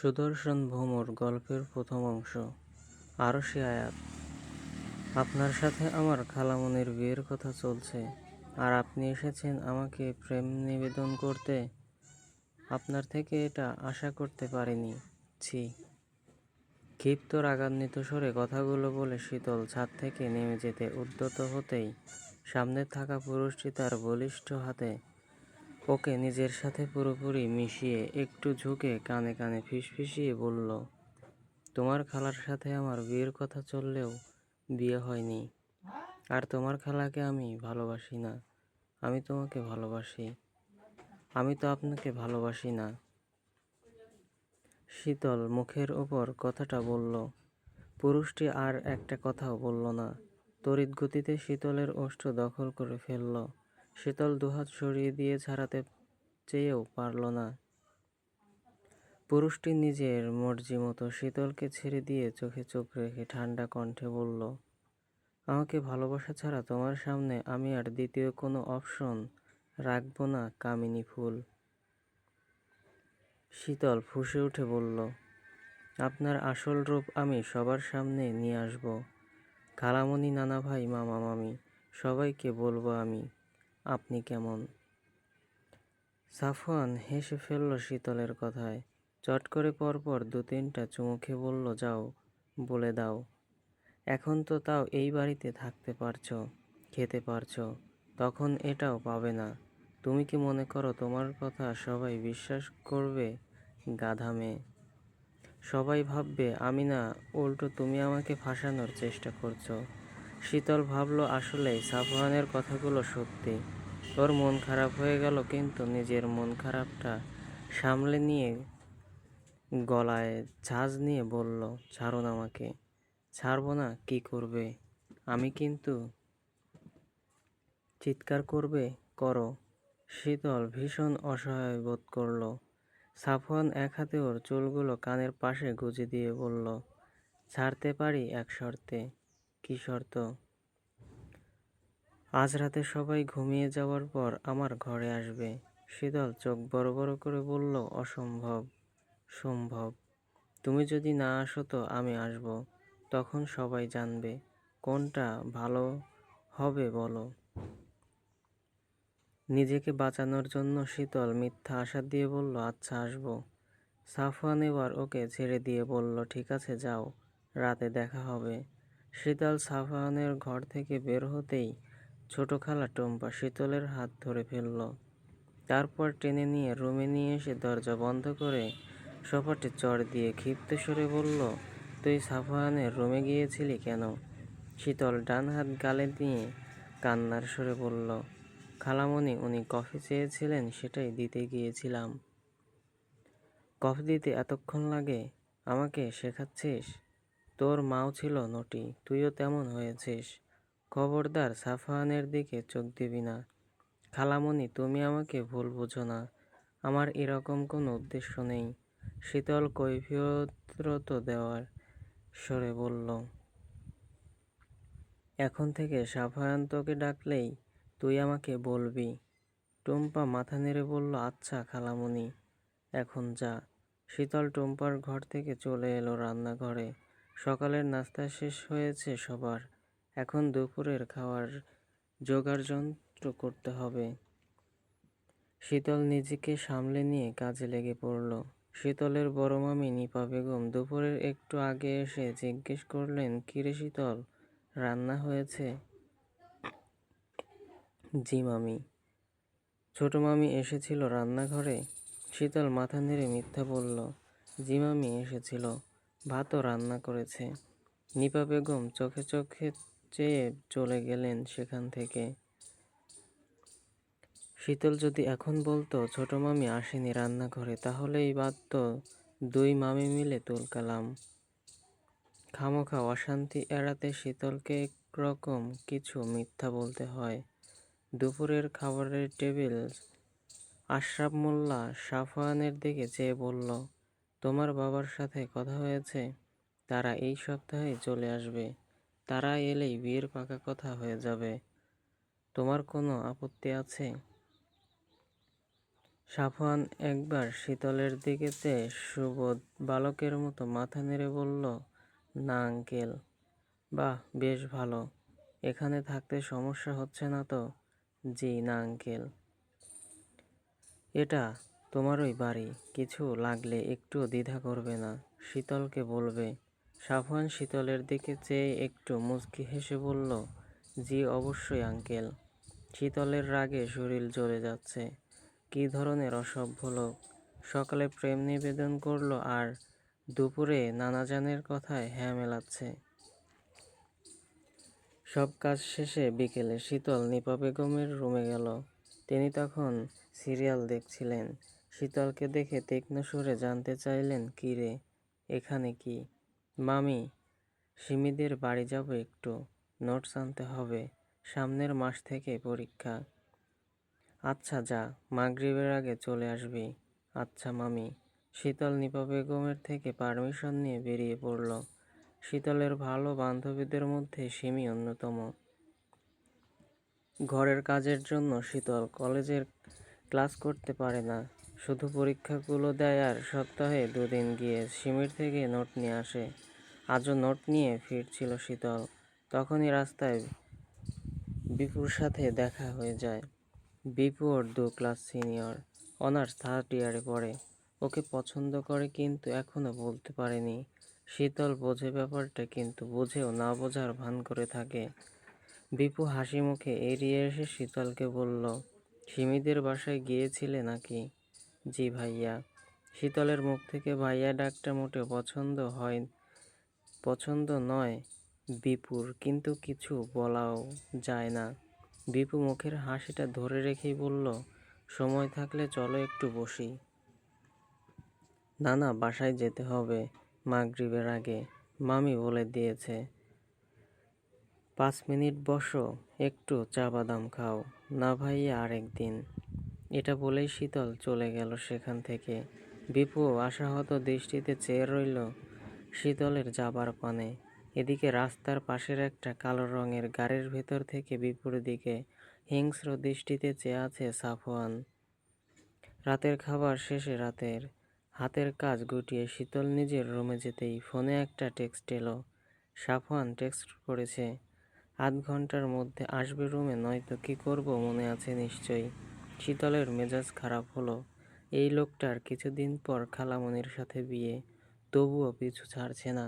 সুদর্শন ভ্রমর গল্পের প্রথম অংশ। আরশি আয়াত। আপনার সাথে আমার খালামণির বিয়ের কথা চলছে, আর আপনি এসেছেন আমাকে প্রেম নিবেদন করতে। আপনার থেকে এটা আশা করতে পারিনি। ছি। ক্ষিপ্ত রাগান্বিত স্বরে কথাগুলো বলে শীতল ছাদ থেকে নেমে যেতে উদ্যত হতেই সামনে থাকা পুরুষটি তার বলিষ্ঠ হাতে ওকে নিজের সাথে পুরোপুরি মিশিয়ে একটু ঝুঁকে কানে কানে ফিসফিসিয়ে বলল, তোমার খালার সাথে আমার বিয়ের কথা চললেও বিয়ে হয়নি। আর তোমার খালাকে আমি ভালোবাসি না। আমি তোমাকে ভালোবাসি। আমি তো আপনাকে ভালোবাসি না। শীতল মুখের ওপর কথাটা বলল। পুরুষটি আর একটা কথাও বলল না। তড়িৎ গতিতে শীতলের ওষ্ঠ দখল করে ফেলল। শীতল দুহাত সরিয়ে দিয়ে ছাড়াতে চেয়েও পারল না। পুরুষটি নিজের মর্জি মতো শীতলকে ছেড়ে দিয়ে চোখে চোখ রেখে ঠান্ডা কণ্ঠে বলল, আমাকে ভালোবাসা ছাড়া তোমার সামনে আমি আর দ্বিতীয় কোনো অপশন রাখব না কামিনী ফুল। শীতল ফুঁসে উঠে বলল, আপনার আসল রূপ আমি সবার সামনে নিয়ে আসব। খালামণি, নানা ভাই, মামা মামি সবাইকে বলবো আমি আপনি কেমন। সাফওয়ান হেসে ফেলল শীতলের কথায়। চট করে পরপর দু তিনটা চুমু খেয়ে বলল, যাও বলে দাও। এখন তো তাও এই বাড়িতে থাকতে পারছো, খেতে পারছো, তখন এটাও পাবে না। তুমি কি মনে করো তোমার কথা সবাই বিশ্বাস করবে? গাধা মেয়ে। সবাই ভাববে আমি না, উল্টো তুমি আমাকে ফাঁসানোর চেষ্টা করছো। শীতল ভাবল আসলেই সাফওয়ানের কথাগুলো সত্যি। ওর মন খারাপ হয়ে গেল, কিন্তু নিজের মন খারাপটা সামলে নিয়ে গলায় ঝাঁজ নিয়ে বলল, ছাড়ুন আমাকে। ছাড়বো না কি করবে? আমি কিন্তু। চিৎকার করবে? করো। শীতল ভীষণ অসহায় বোধ করল। সাফওয়ান এক হাতে ওর চুলগুলো কানের পাশে গুজে দিয়ে বলল, ছাড়তে পারি এক শর্তে। কি শর্ত? আজ রাতে সবাই ঘুমিয়ে যাওয়ার পর আমার ঘরে আসবে। শীতল চোখ বড় বড় করে বলল, অসম্ভব। সম্ভব। তুমি যদি না আসো তো আমি আসব। তখন সবাই জানবে। কোনটা ভালো হবে বলো। নিজেকে বাঁচানোর জন্য শীতল মিথ্যা আশা দিয়ে বলল, আচ্ছা আসব। সাফওয়ান এবার ওকে ছেড়ে দিয়ে বলল, ঠিক আছে যাও, রাতে দেখা হবে। শীতল সাফওয়ানের ঘর থেকে বের হতেই ছোট খালা টুম্পা শীতলের হাত ধরে ফেলল। তারপর টেনে নিয়ে রুমে নিয়ে এসে দরজা বন্ধ করে সপাটে চড় দিয়ে ক্ষিপ্ত স্বরে বলল, তুই সাফওয়ানের রুমে গিয়েছিলি কেন? শীতল ডান হাত গালে দিয়ে কান্নার সুরে বলল, খালামণি, উনি কফি চেয়েছিলেন, সেটাই দিতে গিয়েছিলাম। কফি দিতে এতক্ষণ লাগে? আমাকে শেখাচ্ছিস? তোর মাও ছিল নটি, তুইও তেমন হয়েছিস। খবরদার সাফওয়ানের দিকে চোখ দিবি না। খালামণি, তুমি আমাকে ভুল বুঝো না। আমার এরকম কোনো উদ্দেশ্য নেই। শীতল কৈফিয়ত দেওয়ার স্বরে বলল, এখন থেকে সাফওয়ান তোকে ডাকলেই তুই আমাকে বলবি। টুম্পা মাথা নেড়ে বলল, আচ্ছা খালামণি, এখন যা। শীতল টুম্পার ঘর থেকে চলে এলো রান্নাঘরে। সকালের নাস্তা শেষ হয়েছে সবার। এখন দুপুরের খাওয়ার জোগাড়যন্ত্র করতে হবে। শীতল নিজেকে সামলে নিয়ে কাজে লেগে পড়ল। শীতলের বড় মামি নিপা বেগম দুপুরের একটু আগে এসে জিজ্ঞেস করলেন, কিরে শীতল, রান্না হয়েছে? জি মামি। ছোট মামি এসেছিল রান্নাঘরে? শীতল মাথা নেড়ে মিথ্যা বলল, জি মামি এসেছিল, ভাতও রান্না করেছে। নিপা বেগম চোখে চোখে চেয়ে চলে গেলেন সেখান থেকে। শীতল যদি এখন বলতো ছোট মামি আসেনি রান্নাঘরে, তাহলেই বাধত দুই মামি মিলে তুলকালাম। খামোখা অশান্তি এড়াতে শীতলকে একরকম কিছু মিথ্যা বলতে হয়। দুপুরের খাবারের টেবিল। আশরাফ মোল্লা সাফওয়ানের দিকে চেয়ে বলল, তোমার বাবার সাথে কথা হয়েছে? তারা এই সপ্তাহেই চলে আসবে। তারা এলেই বিয়ের পাকা কথা হয়ে যাবে। তোমার কোনো আপত্তি আছে? সাফওয়ান একবার শীতলের দিকে চেয়ে সুবোধ বালকের মতো মাথা নেড়ে বলল, না আঙ্কেল। বাহ, বেশ ভালো। এখানে থাকতে সমস্যা হচ্ছে না তো? জি না আঙ্কেল। এটা তোমারই বাড়ি, কিছু লাগলে একটুও দ্বিধা করবে না, শীতলকে বলবে। সাফওয়ান শীতলের দিকে চেয়ে একটু মুচকি হেসে বলল, জি অবশ্যই আঙ্কেল। শীতলের রাগে শরীর জ্বলে যাচ্ছে। কী ধরনের অসভ্য লোক! সকালে প্রেম নিবেদন করলো আর দুপুরে নানাজানের কথায় হ্যাঁ মেলাচ্ছে। সব কাজ শেষে বিকেলে শীতল নিপা বেগমের রুমে গেল। তিনি তখন সিরিয়াল দেখছিলেন। শীতলকে দেখে তীক্ষ্ণ সুরে জানতে চাইলেন, কী রে, এখানে কি? মামি, সিমিদের বাড়ি যাব একটু, নোটস আনতে হবে, সামনের মাস থেকে পরীক্ষা। আচ্ছা যা, মাগরিবের আগে চলে আসবি। আচ্ছা মামি। শীতল নিপা বেগমের থেকে পারমিশন নিয়ে বেরিয়ে পড়ল। শীতলের ভালো বান্ধবীদের মধ্যে সিমি অন্যতম। ঘরের কাজের জন্য শীতল কলেজের ক্লাস করতে পারে না, শুধু পরীক্ষাগুলো দেয় আর সপ্তাহে 2 দিন গিয়ে সিমির থেকে নোট নিয়ে আসে। আজও নোট নিয়ে ফিরছিল শীতল, তখনই রাস্তায় বিপুর সাথে দেখা হয়ে যায়। বিপু ওর 2 ক্লাস সিনিয়র, অনার্স 3rd ইয়ারে পড়ে। ওকে পছন্দ করে কিন্তু এখনো বলতে পারেনি। শীতল বোঝে ব্যাপারটা, কিন্তু বুঝেও না বোঝার ভান করে থাকে। বিপু হাসি মুখে এড়িয়ে এসে শীতলকে বলল, সিমিদের বাসায় গিয়েছিলে নাকি? জি ভাইয়া। শীতলের মুখ থেকে ভাইয়া ডাকটা মোটেও পছন্দ নয় বিপুর, কিন্তু কিছু বলাও যায় না। বিপু মুখের হাসিটা ধরে রেখেই বলল, সময় থাকলে চলো একটু বসি। না না, বাসায় যেতে হবে মাগরিবের আগে, মামি বলে দিয়েছে। 5 মিনিট বসো, একটু চা বাদাম খাও। না ভাইয়া, আরেকদিন। এটা বলেই শীতল চলে গেল সেখান থেকে। বিপু আশাহত দৃষ্টিতে চেয়ে রইল শীতলের যাবার পানে। এদিকে রাস্তার পাশের একটা কালো রঙের গাড়ির ভেতর থেকে বিপুর দিকে হিংস্র দৃষ্টিতে চেয়ে আছে সাফওয়ান। রাতের খাবার শেষে হাতের কাজ গুটিয়ে শীতল নিজের রুমে যেতেই ফোনে একটা টেক্সট এলো। সাফওয়ান টেক্সট করেছে, 8 ঘন্টার মধ্যে আসবে রুমে, নয়তো কি করব মনে আছে নিশ্চয়ই। শীতলের মেজাজ খারাপ হলো। এই লোকটার কিছুদিন পর খালামণির সাথে বিয়ে, তবুও পিছু ছাড়ছে না।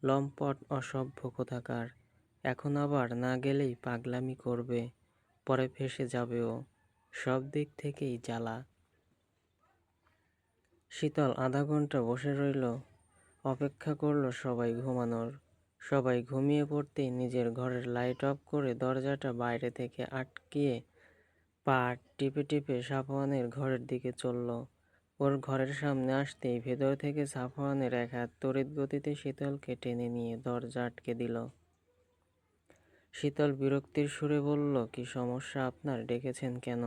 লম্পট অসভ্য কোথাকার। এখন আবার না গেলেই পাগলামি করবে, পরে ফেঁসে যাবে ও। সব দিক থেকেই জ্বালা। শীতল আধা ঘন্টা বসে রইল, অপেক্ষা করল সবাই ঘুমানোর। সবাই ঘুমিয়ে পড়তেই নিজের ঘরের লাইট অফ করে দরজাটা বাইরে থেকে আটকিয়ে পা টিপে টিপে সাফওয়ানের ঘরের দিকে চলল। ওর ঘরের সামনে আসতেই ভেতর থেকে সাফওয়ানের এক হাত তড়িৎ গতিতে শীতলকে টেনে নিয়ে দরজা আটকে দিল। শীতল বিরক্তির সুরে বলল, কি সমস্যা আপনার, ডেকেছেন কেন?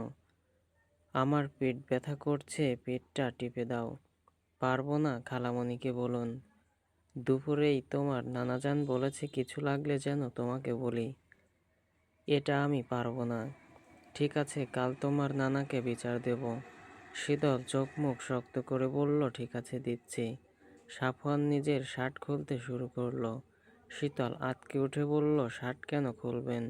আমার পেট ব্যথা করছে, পেটটা টিপে দাও। পারবো না, খালামণিকে বলুন। দুপুরেই তোমার নানাজান বলেছে কিছু লাগলে যেন তোমাকে বলি। এটা আমি পারবো না। ঠিক আছে, কাল তোমার নানাকে বিচার দেব। শীতল চোখ মুখ শক্ত করে বলল, ঠিক আছে, দিচ্ছি। সাফওয়ান নিজের শার্ট খুলতে শুরু করলো। শীতল আঁতকে উঠে বলল, শার্ট কেন খুলবেন?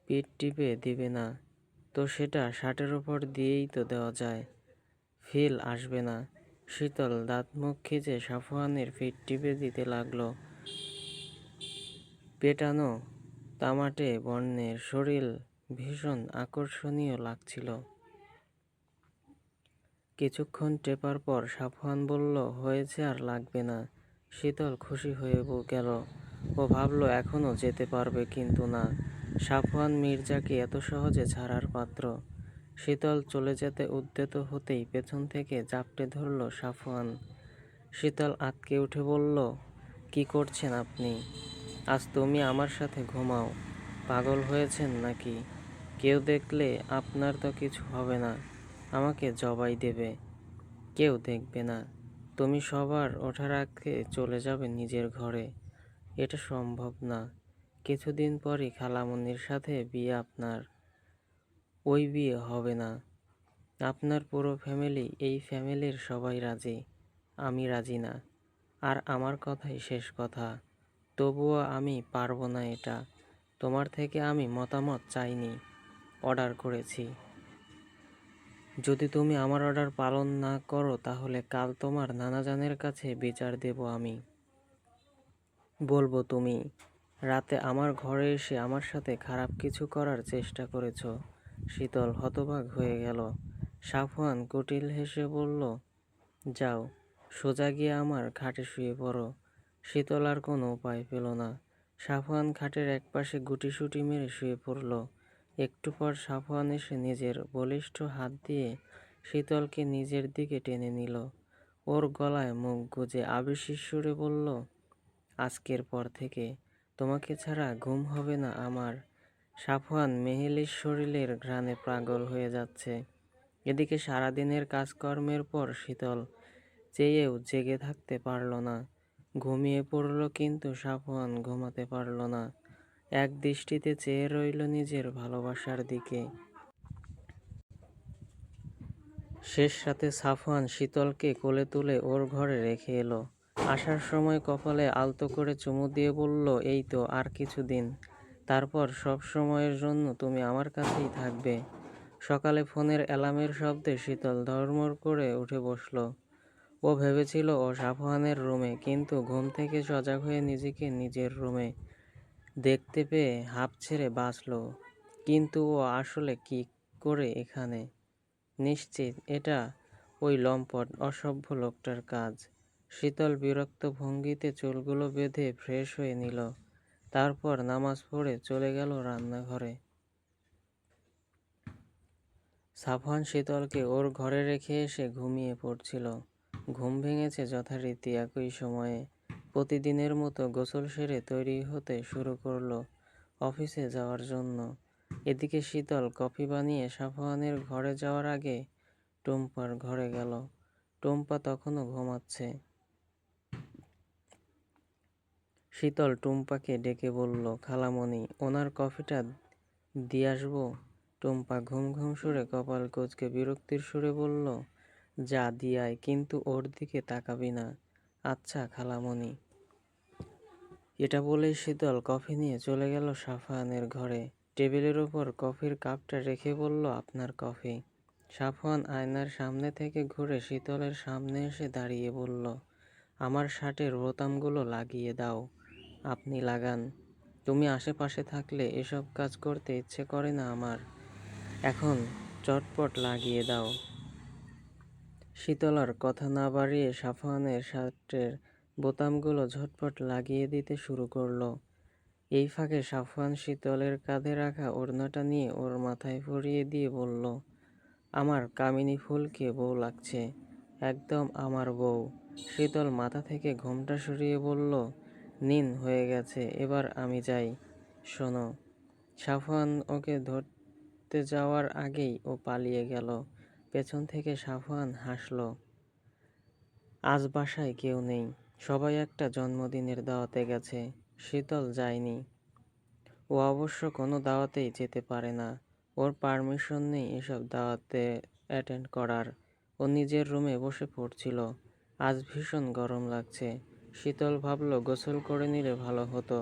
পিঠ টিপে দিবে না তো সেটা শার্টের ওপর দিয়েই তো দেওয়া যায়, ফিল আসবে না। শীতল দাঁত মুখ খিচে সাফওয়ানের পিঠ টিপে দিতে লাগলো। পেটানো তামাটে বর্ণের শরীর ভীষণ আকর্ষণীয় লাগছিল। কিছুক্ষণ টেপার পর সাফওয়ান বলল, হয়েছে, আর লাগবে না। শীতল খুশি হয়ে গেল। ও ভাবল এখনও যেতে পারবে, কিন্তু না, সাফওয়ান মির্জাকে এত সহজে ছাড়ার পাত্র। শীতল চলে যেতে উদ্যত হতেই পেছন থেকে জাপটে ধরল সাফওয়ান। শীতল আঁতকে উঠে বলল, কি করছেন আপনি? আজ তুমি আমার সাথে ঘুমাও, পাগল হয়েছেন নাকি? কেউ দেখলে আপনার তো কিছু হবে না, আমাকে জবাই দেবে। কেউ দেখবে না, তুমি সবার ওঠার আগে চলে যাবে নিজের ঘরে। এটা সম্ভব না, কিছুদিন পরই খালামণির সাথে বিয়ে আপনার। ওই বিয়ে হবে না। আপনার পুরো ফ্যামিলি, এই ফ্যামিলির সবাই রাজি। আমি রাজি না। আর আমার কথাই শেষ কথা। তবুও আমি পারবো না এটা। তোমার থেকে আমি মতামত চাইনি, অর্ডার করেছি। যদি তুমি আমার অর্ডার পালন না করো তাহলে কাল তোমার নানাজানের কাছে বিচার দেব আমি। বলবো তুমি রাতে আমার ঘরে এসে আমার সাথে খারাপ কিছু করার চেষ্টা করেছ। শীতল হতবাক হয়ে গেল। সাফওয়ান কুটিল হেসে বলল, যাও, সোজা গিয়ে আমার খাটে শুয়ে পড়ো। শীতল আর কোনো উপায় পেল না। সাফওয়ান খাটের একপাশে গুটিসুটি মেরে শুয়ে পড়ল। একটু পর সাফওয়ান এসে নিজের বলিষ্ঠ হাত দিয়ে শীতলকে নিজের দিকে টেনে নিল। ওর গলায় মুখ গুজে আবেশিস সুরে বলল, আজকের পর থেকে তোমাকে ছাড়া ঘুম হবে না আমার। সাফওয়ান মেহেলির শরীরের ঘ্রাণে পাগল হয়ে যাচ্ছে। এদিকে সারাদিনের কাজকর্মের পর শীতল চেয়েও জেগে থাকতে পারল না। ঘুমিয়ে পড়ল, কিন্তু সাফওয়ান ঘুমাতে পারল না। এক দৃষ্টিতে চেয়ে রইল নিজের ভালোবাসার দিকে। শেষ রাতে সাফওয়ান শীতলকে কোলে তুলে ওর ঘরে রেখে এলো। আসার সময় কপালে আলতো করে চুমু দিয়ে বলল, এই তো আর কিছুদিন, তারপর সব সময়ের জন্য তুমি আমার কাছেই থাকবে। সকালে ফোনের অ্যালার্মের শব্দে শীতল ধড়মড় করে উঠে বসল। ও ভেবেছিল ও সাফওয়ানের রুমে, কিন্তু ঘুম থেকে সজাগ হয়ে নিজেকে নিজের রুমে দেখতে পেয়ে হাঁপ ছেড়ে বাঁচল। কিন্তু ও আসলে কি করে এখানে? নিশ্চিত এটা ওই লম্পট অসভ্য লোকটার কাজ। শীতল বিরক্ত ভঙ্গিতে চুলগুলো বেঁধে ফ্রেশ হয়ে নিল। তারপর নামাজ পড়ে চলে গেল রান্নাঘরে। সাফওয়ান শীতলকে ওর ঘরে রেখে এসে ঘুমিয়ে পড়ছিল। ঘুম ভেঙেছে যথারীতি একই সময়ে। প্রতিদিনের মতো গোসল সেরে তৈরি হতে শুরু করলো অফিসে যাওয়ার জন্য। এদিকে শীতল কফি বানিয়ে সাফওয়ানের ঘরে যাওয়ার আগে টুম্পার ঘরে গেল। টুম্পা তখনও ঘুমাচ্ছে। শীতল টুম্পাকে ডেকে বলল, খালামণি, ওনার কফিটা দিয়ে আসবো? টুম্পা ঘুম ঘুম সুরে কপাল কুঁচকে বিরক্তির সুরে বলল, যা দিয়ে আয়, কিন্তু ওর দিকে তাকাবি না। আচ্ছা খালামণি। এটা বলেই শীতল কফি নিয়ে চলে গেল সাফওয়ানের ঘরে। টেবিলের ওপর কফির কাপটা রেখে বলল, আপনার কফি। সাফওয়ান আয়নার সামনে থেকে ঘুরে শীতলের সামনে এসে দাঁড়িয়ে বলল, আমার শার্টের বোতামগুলো লাগিয়ে দাও। আপনি লাগান। তুমি আশেপাশে থাকলে এসব কাজ করতে ইচ্ছে করে না আমার। এখন চটপট লাগিয়ে দাও। শীতল আর কথা না বাড়িয়ে সাফওয়ানের শার্টের বোতামগুলো ঝটপট লাগিয়ে দিতে শুরু করলো। এই ফাঁকে সাফওয়ান শীতলের কাঁধে রাখা ওড়নাটা নিয়ে ওর মাথায় পরিয়ে দিয়ে বলল, আমার কামিনী ফুলকে বউ লাগছে, একদম আমার বউ। শীতল মাথা থেকে ঘোমটা সরিয়ে বলল, নিন, হয়ে গেছে, এবার আমি যাই। শোনো। সাফওয়ান ওকে ধরতে যাওয়ার আগেই ও পালিয়ে গেল। পেছন থেকে সাফওয়ান হাসল। আজ বাসায় কেউ নেই, সবাই একটা জন্মদিনের দাওয়াতে গেছে। শীতল যায়নি। ও অবশ্য কোনো দাওয়াতেই যেতে পারে না। ওর পারমিশন নেই এসব দাওয়াতে অ্যাটেন্ড করার। ও নিজের রুমে বসে পড়ছিল। আজ ভীষণ গরম লাগছে। শীতল ভাবল গোসল করে নিলে ভালো হতো,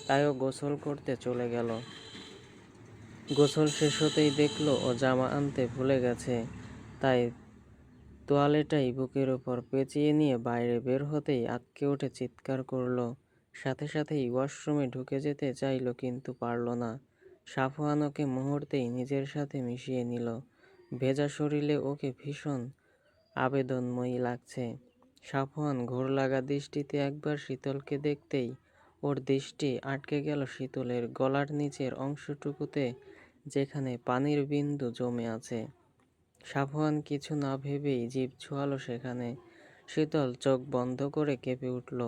তাই ও গোসল করতে চলে গেল। গোসল শেষ হতেই দেখল ও জামা আনতে ভুলে গেছে। তাই তোয়ালেটাই বুকের ওপর পেঁচিয়ে নিয়ে বাইরে বের হতেই আঁতকে উঠে চিৎকার করল। সাথে সাথেই ওয়াশরুমে ঢুকে যেতে চাইল, কিন্তু পারল না। সাফওয়ান ওকে মুহূর্তেই নিজের সাথে মিশিয়ে নিল। ভেজা শরীরে ওকে ভীষণ আবেদনময়ী লাগছে। সাফওয়ান ঘোর লাগা দৃষ্টিতে একবার শীতলকে দেখতেই ওর দৃষ্টি আটকে গেল শীতলের গলার নিচের অংশটুকুতে, যেখানে পানির বিন্দু জমে আছে। সাফওয়ান কিছু না ভেবেই জিভ ছোঁয়ালো সেখানে। শীতল চোখ বন্ধ করে কেঁপে উঠল।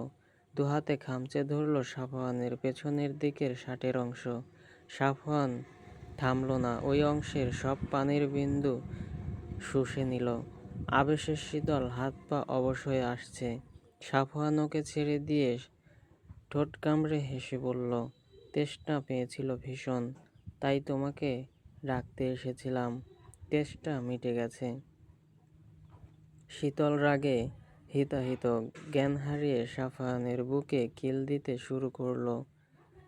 দুহাতে খামচে ধরল সাফওয়ানের পেছনের দিকের শার্টের অংশ। সাফওয়ান থামল না। ওই অংশের সব পানির বিন্দু শুষে নিল। আবেশে শীতল হাত পা অবশ হয়ে আসছে। সাফওয়ান ওকে ছেড়ে দিয়ে ঠোঁট কামড়ে হেসে বলল, তেষ্টা পেয়েছিল ভীষণ, তাই তোমাকে রাখতে এসেছিলাম। তেষ্টা মিটে গেছে। শীতল রাগে হিতাহিত জ্ঞান হারিয়ে সাফওয়ানের বুকে কিল দিতে শুরু করল।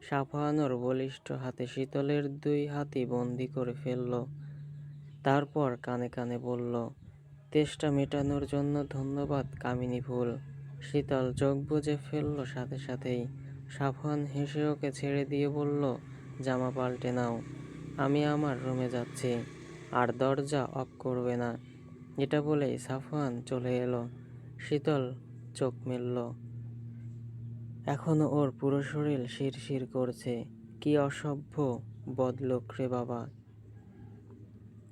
সাফওয়ানর বলিষ্ঠ হাতে শীতলের 2 হাতই বন্দি করে ফেলল। তারপর কানে কানে বলল, তেষ্টা মেটানোর জন্য ধন্যবাদ কামিনী ফুল। শীতল চোখ বুজে ফেলল সাথে সাথেই। সাফওয়ান হেসে ওকে ছেড়ে দিয়ে বলল, জামা পাল্টে নাও, আমি আমার রুমে যাচ্ছি, আর দরজা অফ করবে না। এটা বলেই সাফওয়ান চলে এলো। শীতল চোখ মেলল। এখনো ওর পুরো শরীর শিরশির করছে। কি অসভ্য বদলোক রে বাবা।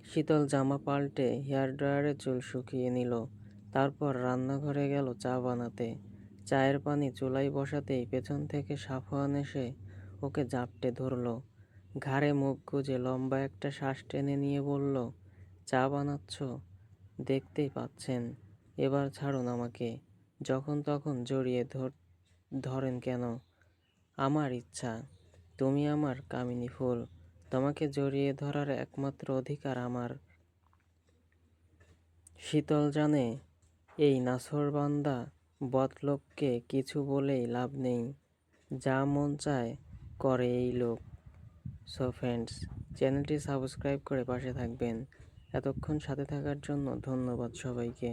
শীতল জামা পাল্টে হেয়ার ড্রায়ারে চুল শুকিয়ে নিল। তারপর রান্নাঘরে গেল চা বানাতে। চায়ের পানি চুলায় বসাতেই পেছন থেকে সাফওয়ান এসে ওকে জাপটে ধরল। ঘাড়ে মুখ গুজে লম্বা একটা শ্বাস টেনে নিয়ে বলল, চা বানাচ্ছ? দেখতেই পাচ্ছেন। এবার ছাড়ুন আমাকে। যখন তখন জড়িয়ে ধরেন কেন? আমার ইচ্ছা। তুমি আমার কামিনী ফুল। তোমাকে জড়িয়ে ধরার একমাত্র অধিকার আমার। শীতল জানে এই নাছোড়বান্দা বদলোককে কিছু বলেই লাভ নেই। যা মন চায় করে এই লোক। সো ফ্রেন্ডস, চ্যানেলটি সাবস্ক্রাইব করে পাশে থাকবেন। এতক্ষণ সাথে থাকার জন্য ধন্যবাদ সবাইকে।